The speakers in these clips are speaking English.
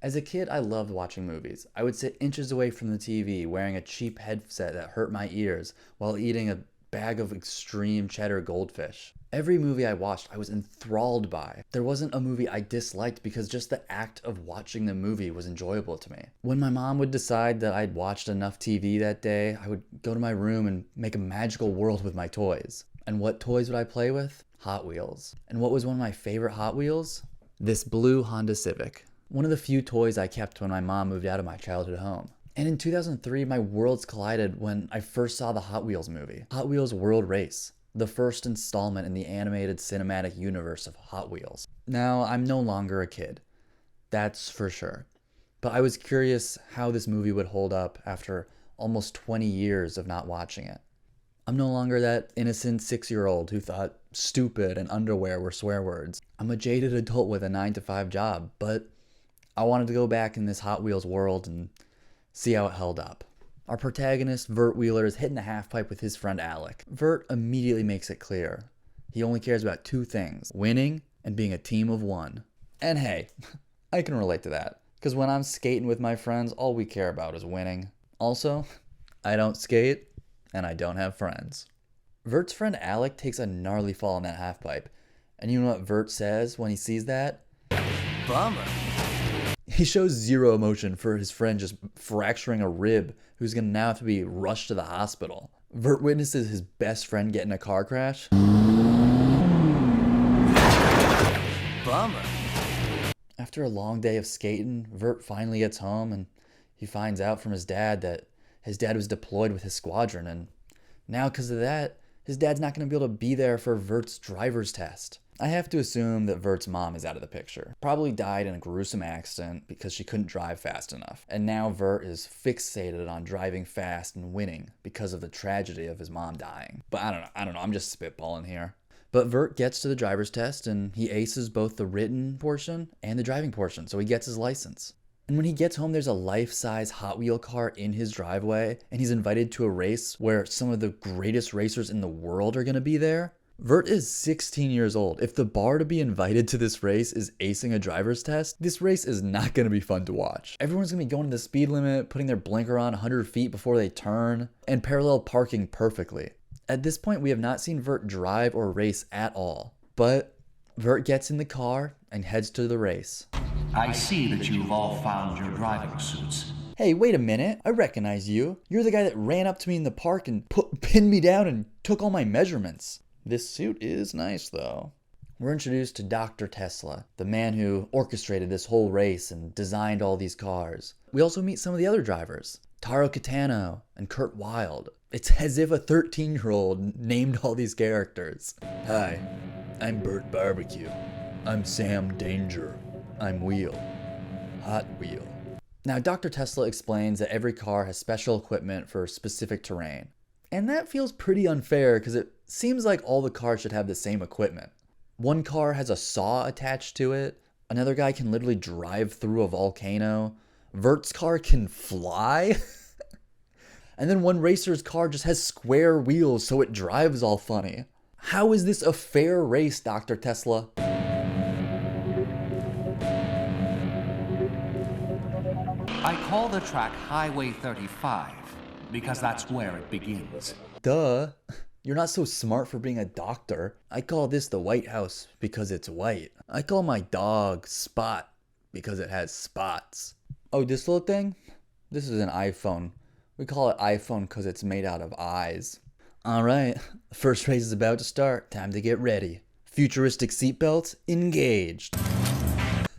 As a kid, I loved watching movies. I would sit inches away from the TV wearing a cheap headset that hurt my ears while eating a bag of extreme cheddar goldfish. Every movie I watched, I was enthralled by. There wasn't a movie I disliked because just the act of watching the movie was enjoyable to me. When my mom would decide that I'd watched enough TV that day, I would go to my room and make a magical world with my toys. And what toys would I play with? Hot Wheels. And what was one of my favorite Hot Wheels? This blue Honda Civic. One of the few toys I kept when my mom moved out of my childhood home. And in 2003, my worlds collided when I first saw the Hot Wheels movie, Hot Wheels World Race, the first installment in the animated cinematic universe of Hot Wheels. Now, I'm no longer a kid, that's for sure. But I was curious how this movie would hold up after almost 20 years of not watching it. I'm no longer that innocent 6-year-old who thought stupid and underwear were swear words. I'm a jaded adult with a 9-to-5 job, but I wanted to go back in this Hot Wheels world and see how it held up. Our protagonist, Vert Wheeler, is hitting the half pipe with his friend Alec. Vert immediately makes it clear he only cares about 2 things: winning and being a team of one. And hey, I can relate to that, because when I'm skating with my friends, all we care about is winning. Also, I don't skate and I don't have friends. Vert's friend Alec takes a gnarly fall in that half pipe. And you know what Vert says when he sees that? Bummer. He shows zero emotion for his friend just fracturing a rib, who's gonna now have to be rushed to the hospital. Vert witnesses his best friend get in a car crash. Bummer. After a long day of skating, Vert finally gets home and he finds out from his dad that his dad was deployed with his squadron, and now because of that, his dad's not gonna be able to be there for Vert's driver's test. I have to assume that Vert's mom is out of the picture. Probably died in a gruesome accident because she couldn't drive fast enough. And now Vert is fixated on driving fast and winning because of the tragedy of his mom dying. But I don't know, I'm just spitballing here. But Vert gets to the driver's test and he aces both the written portion and the driving portion, so he gets his license. And when he gets home, there's a life-size Hot Wheel car in his driveway, and he's invited to a race where some of the greatest racers in the world are gonna be there. Vert is 16 years old. If the bar to be invited to this race is acing a driver's test, this race is not going to be fun to watch. Everyone's going to be going to the speed limit, putting their blinker on 100 feet before they turn, and parallel parking perfectly. At this point, we have not seen Vert drive or race at all. But Vert gets in the car and heads to the race. I see that you've all found your driving suits. Hey, wait a minute. I recognize you. You're the guy that ran up to me in the park and pinned me down and took all my measurements. This suit is nice, though. We're introduced to Dr. Tesla, the man who orchestrated this whole race and designed all these cars. We also meet some of the other drivers, Taro Kitano and Kurt Wilde. It's as if a 13-year-old named all these characters. Hi, I'm Bert Barbecue. I'm Sam Danger. I'm Wheel. Hot Wheel. Now, Dr. Tesla explains that every car has special equipment for specific terrain. And that feels pretty unfair because it seems like all the cars should have the same equipment. One car has a saw attached to it. Another guy can literally drive through a volcano. Vert's car can fly. And then one racer's car just has square wheels so it drives all funny. How is this a fair race, Dr. Tesla? I call the track Highway 35 because that's where it begins. Duh. You're not so smart for being a doctor. I call this the White House because it's white. I call my dog Spot because it has spots. Oh, this little thing? This is an iPhone. We call it iPhone because it's made out of eyes. Alright, the first race is about to start. Time to get ready. Futuristic seatbelts engaged.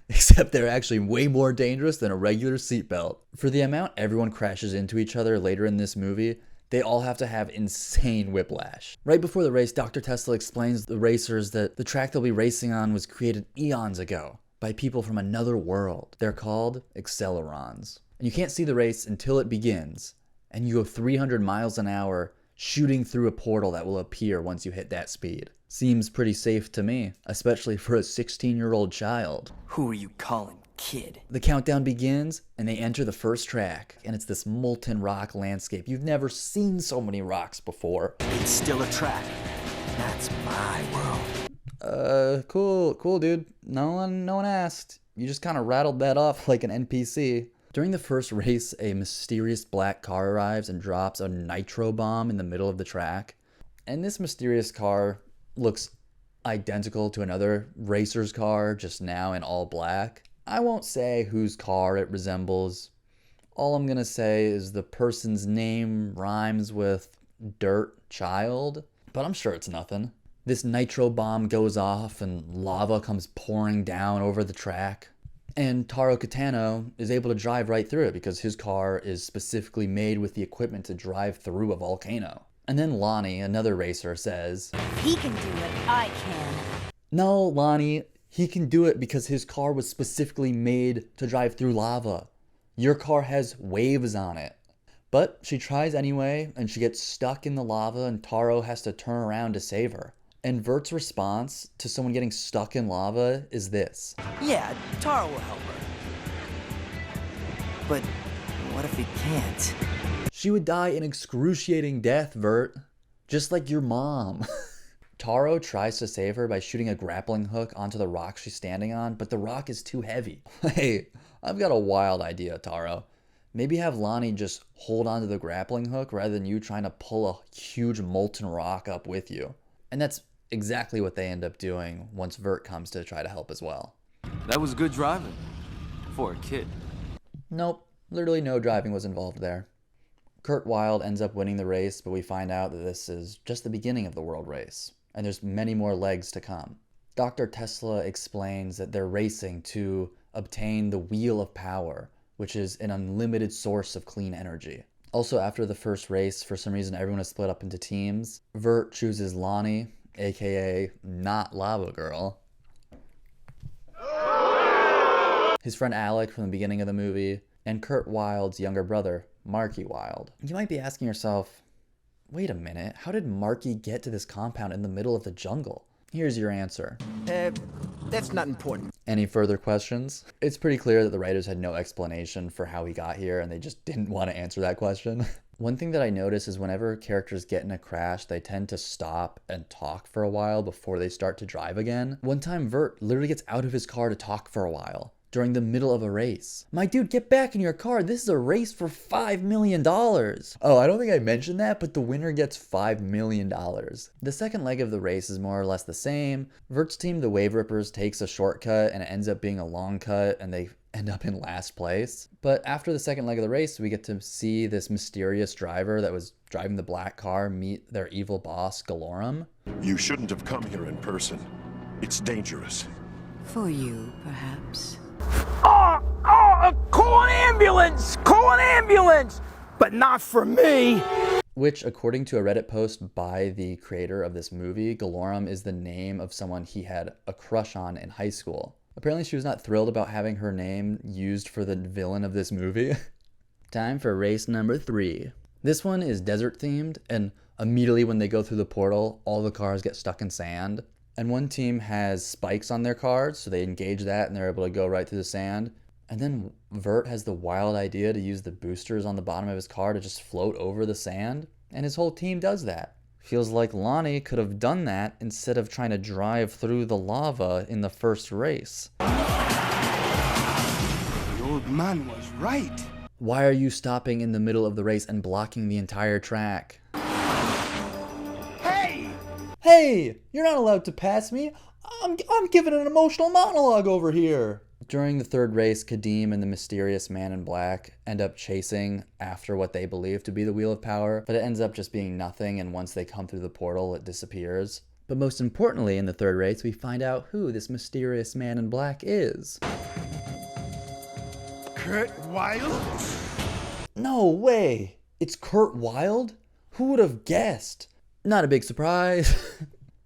Except they're actually way more dangerous than a regular seatbelt. For the amount everyone crashes into each other later in this movie, they all have to have insane whiplash. Right before the race, Dr. Tesla explains to the racers that the track they'll be racing on was created eons ago by people from another world. They're called accelerons. And you can't see the race until it begins, and you go 300 miles an hour shooting through a portal that will appear once you hit that speed. Seems pretty safe to me, especially for a 16-year-old child. Who are you calling kid? The countdown begins, and they enter the first track, and it's this molten rock landscape. You've never seen so many rocks before. It's still a track. That's my world. Cool, dude. No one asked. You just kind of rattled that off like an NPC. During the first race, a mysterious black car arrives and drops a nitro bomb in the middle of the track. And this mysterious car looks identical to another racer's car, just now in all black. I won't say whose car it resembles. All I'm gonna say is the person's name rhymes with Dirt Child, but I'm sure it's nothing. This nitro bomb goes off and lava comes pouring down over the track. And Taro Kitano is able to drive right through it because his car is specifically made with the equipment to drive through a volcano. And then Lonnie, another racer, says, He can do it, I can. "No, Lonnie, he can do it because his car was specifically made to drive through lava. Your car has waves on it." But she tries anyway, and she gets stuck in the lava, and Taro has to turn around to save her. And Vert's response to someone getting stuck in lava is this. Yeah, Taro will help her. But what if he can't? "She would die an excruciating death, Vert. Just like your mom." Taro tries to save her by shooting a grappling hook onto the rock she's standing on, but the rock is too heavy. Hey, I've got a wild idea, Taro. Maybe have Lonnie just hold onto the grappling hook rather than you trying to pull a huge molten rock up with you. And that's exactly what they end up doing once Vert comes to try to help as well. That was good driving. For a kid. Nope, literally no driving was involved there. Kurt Wilde ends up winning the race, but we find out that this is just the beginning of the world race, and there's many more legs to come. Dr. Tesla explains that they're racing to obtain the Wheel of Power, which is an unlimited source of clean energy. Also, after the first race, for some reason everyone is split up into teams. Vert chooses Lonnie, aka not Lava Girl. His friend Alec from the beginning of the movie, and Kurt Wilde's younger brother, Marky Wilde. You might be asking yourself, wait a minute, how did Marky get to this compound in the middle of the jungle? Here's your answer. That's not important. Any further questions? It's pretty clear that the writers had no explanation for how he got here and they just didn't want to answer that question. One thing that I notice is whenever characters get in a crash, they tend to stop and talk for a while before they start to drive again. One time, Vert literally gets out of his car to talk for a while during the middle of a race. "My dude, get back in your car. This is a race for $5 million. Oh, I don't think I mentioned that, but the winner gets $5 million. The second leg of the race is more or less the same. Vert's team, the Wave Rippers, takes a shortcut and it ends up being a long cut and they end up in last place. But after the second leg of the race, we get to see this mysterious driver that was driving the black car meet their evil boss, Galorum. You shouldn't have come here in person. It's dangerous. For you, perhaps. Call an ambulance! Call an ambulance! But not for me! Which, according to a Reddit post by the creator of this movie, Galorum is the name of someone he had a crush on in high school. Apparently she was not thrilled about having her name used for the villain of this movie. Time for race number 3. This one is desert themed, and immediately when they go through the portal, all the cars get stuck in sand. And one team has spikes on their cars, so they engage that and they're able to go right through the sand. And then Vert has the wild idea to use the boosters on the bottom of his car to just float over the sand, and his whole team does that. Feels like Lonnie could have done that instead of trying to drive through the lava in the first race. The old man was right. Why are you stopping in the middle of the race and blocking the entire track? Hey! Hey, you're not allowed to pass me. I'm giving an emotional monologue over here. During the third race, Kadeem and the mysterious man in black end up chasing after what they believe to be the Wheel of Power, but it ends up just being nothing, and once they come through the portal, it disappears. But most importantly, in the third race, we find out who this mysterious man in black is. Kurt Wilde? No way! It's Kurt Wilde? Who would have guessed? Not a big surprise.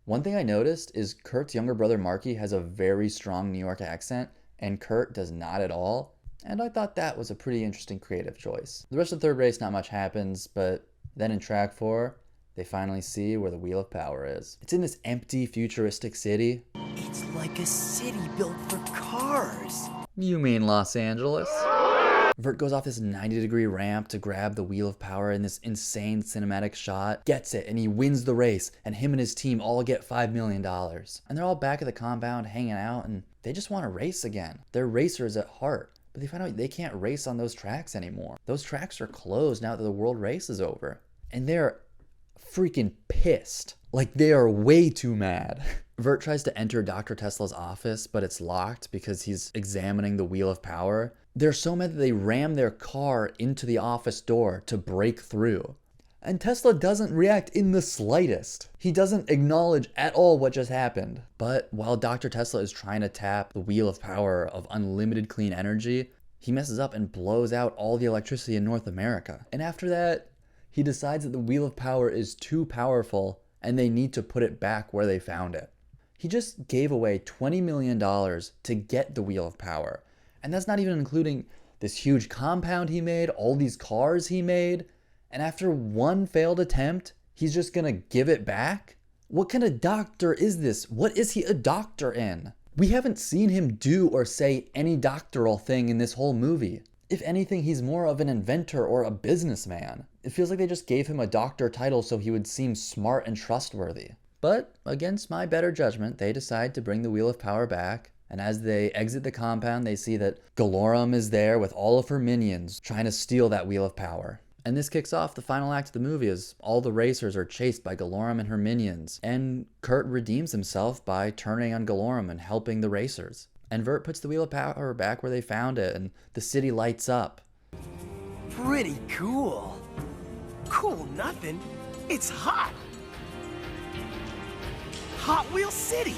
One thing I noticed is Kurt's younger brother Marky has a very strong New York accent, and Kurt does not at all, and I thought that was a pretty interesting creative choice. The rest of the third race, not much happens, but then in track 4, they finally see where the Wheel of Power is. It's in this empty, futuristic city. It's like a city built for cars. You mean Los Angeles? Vert goes off this 90-degree ramp to grab the Wheel of Power in this insane cinematic shot, gets it, and he wins the race, and him and his team all get $5 million. And they're all back at the compound hanging out, and they just want to race again. They're racers at heart, but they find out they can't race on those tracks anymore. Those tracks are closed now that the world race is over. And they're freaking pissed. Like, they are way too mad. Vert tries to enter Dr. Tesla's office, but it's locked because he's examining the Wheel of Power. They're so mad that they ram their car into the office door to break through. And Tesla doesn't react in the slightest. He doesn't acknowledge at all what just happened. But while Dr. Tesla is trying to tap the Wheel of Power of unlimited clean energy, he messes up and blows out all the electricity in North America. And after that, he decides that the Wheel of Power is too powerful and they need to put it back where they found it. He just gave away $20 million to get the Wheel of Power. And that's not even including this huge compound he made, all these cars he made. And after one failed attempt, he's just gonna give it back? What kind of doctor is this? What is he a doctor in? We haven't seen him do or say any doctoral thing in this whole movie. If anything, he's more of an inventor or a businessman. It feels like they just gave him a doctor title so he would seem smart and trustworthy. But against my better judgment, they decide to bring the Wheel of Power back. And as they exit the compound, they see that Galorum is there with all of her minions trying to steal that Wheel of Power. And this kicks off the final act of the movie as all the racers are chased by Galorum and her minions. And Kurt redeems himself by turning on Galorum and helping the racers. And Vert puts the Wheel of Power back where they found it, and the city lights up. Pretty cool. Cool nothing. It's hot. Hot Wheel City.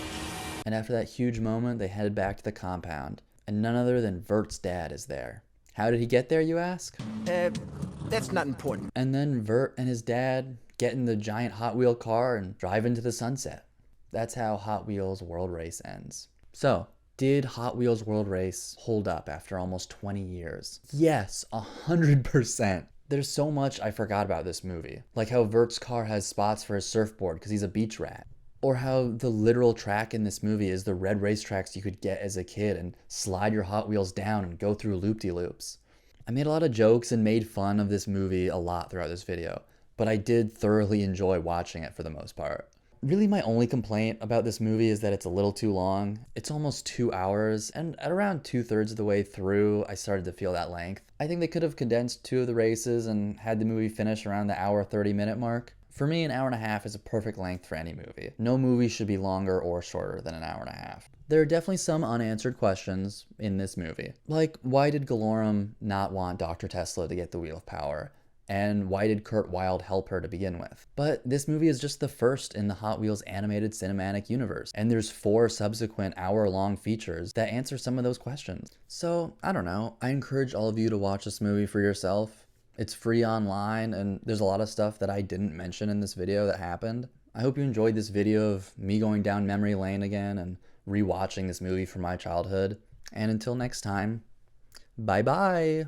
And after that huge moment, they headed back to the compound. And none other than Vert's dad is there. How did he get there, you ask? That's not important. And then Vert and his dad get in the giant Hot Wheel car and drive into the sunset. That's how Hot Wheels World Race ends. So, did Hot Wheels World Race hold up after almost 20 years? Yes, 100%. There's so much I forgot about this movie. Like how Vert's car has spots for his surfboard because he's a beach rat. Or how the literal track in this movie is the red racetracks you could get as a kid and slide your Hot Wheels down and go through loop-de-loops. I made a lot of jokes and made fun of this movie a lot throughout this video, but I did thoroughly enjoy watching it for the most part. Really, my only complaint about this movie is that it's a little too long. It's almost 2 hours, and at around 2/3 of the way through, I started to feel that length. I think they could have condensed 2 of the races and had the movie finish around the hour 30-minute mark. For me, an hour and a half is a perfect length for any movie. No movie should be longer or shorter than an hour and a half. There are definitely some unanswered questions in this movie. Like, why did Galorum not want Dr. Tesla to get the Wheel of Power? And why did Kurt Wilde help her to begin with? But this movie is just the first in the Hot Wheels animated cinematic universe, and there's 4 subsequent hour-long features that answer some of those questions. So, I don't know. I encourage all of you to watch this movie for yourself. It's free online, and there's a lot of stuff that I didn't mention in this video that happened. I hope you enjoyed this video of me going down memory lane again and rewatching this movie from my childhood. And until next time, bye-bye!